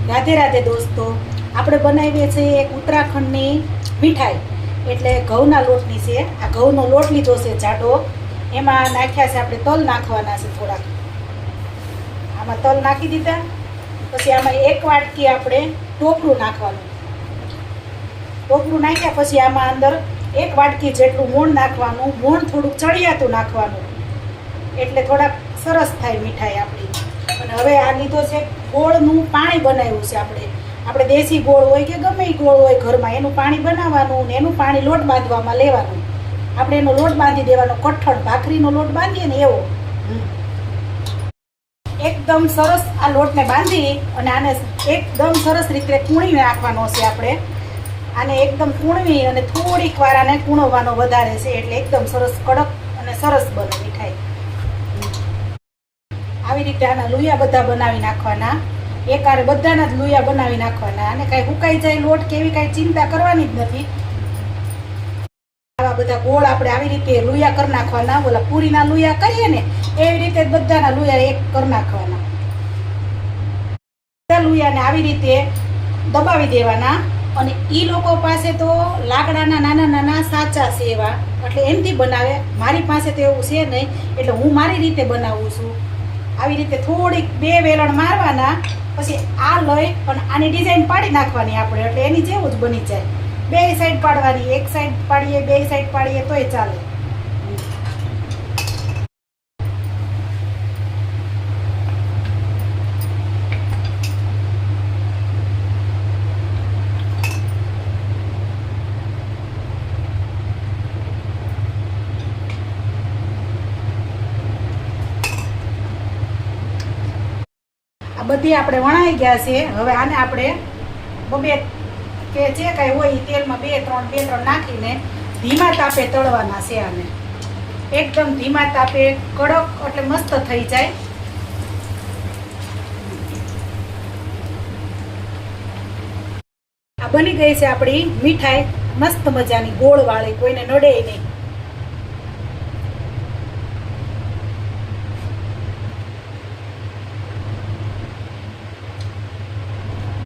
રાધે રાધે દોસ્તો, આપણે બનાવીએ છીએ એક ઉત્તરાખંડની મીઠાઈ, એટલે ઘઉંના લોટની છે. આ ઘઉંનો લોટ લીધો છે જાડો, એમાં નાખ્યા છે આપણે તલ નાખવાના છે થોડાક. આમાં તલ નાખી દીધા. પછી આમાં એક વાટકી આપણે ટોપરું નાખવાનું. ટોપરું નાખ્યા પછી આમાં અંદર એક વાટકી જેટલું મોણ નાખવાનું. મોણ થોડુંક ચડિયાતું નાખવાનું, એટલે થોડાક સરસ થાય મીઠાઈ આપણી. અને હવે આ લીધો છે ગોળનું પાણી બનાવ્યું છે આપણે દેશી ગોળ હોય કે ગમે એ ગોળ હોય ઘરમાં, એનું પાણી બનાવવાનું ને એનું પાણી લોટ બાંધવામાં લેવાનું. આપણે એનો લોટ બાંધી દેવાનો, કઠણ ભાખરીનો લોટ બાંધીએ ને એવો. એકદમ સરસ આ લોટને બાંધી અને આને એકદમ સરસ રીતે કૂણી નાખવાનો છે. આપણે આને એકદમ કૂણવી અને થોડીક વાર આને કૂણવવાનો વધારે છે, એટલે એકદમ સરસ કડક અને સરસ બને મીઠાઈ. આવી રીતે આના લુયા બધા બનાવી નાખવાના. એકારે બધાના જ લુયા બનાવી નાખવાના. અને કાંઈ હુકાઈ જાય લોટ કે એવી કાંઈ ચિંતા કરવાની જ નથી. આવા બધા ગોળ આપણે આવી રીતે લુયા કરી નાખવાના. ઓલા પૂરીના લુયા કરીએ ને એવી રીતે જ બધાના લુયા એક કરી નાખવાના. બધા લુયાને આવી રીતે દબાવી દેવાના. અને એ લોકો પાસે તો લાકડાના નાના નાના સાચા છે એવા, એટલે એમથી બનાવે. મારી પાસે તો એવું છે નહીં, એટલે હું મારી રીતે બનાવું છું. આવી રીતે થોડીક બે વેલણ મારવાના, પછી આ લઈ અને આની ડિઝાઇન પાડી નાખવાની આપણે, એટલે એની જેવું જ બની જાય. બે સાઈડ પાડવાની, એક સાઈડ પાડીએ, બે સાઈડ પાડીએ તોય ચાલે. બધી આપણે વણાઈ ગયા છે. હવે આને આપણે બબે કે જે કાંઈ હોય તેલમાં બે ત્રણ નાખીને ધીમા તાપે તળવાના છે. આને એકદમ ધીમા તાપે કડક, એટલે મસ્ત થઈ જાય. આ બની ગઈ છે આપણી મીઠાઈ, મસ્ત મજાની ગોળવાળી, કોઈને નડે નહીં.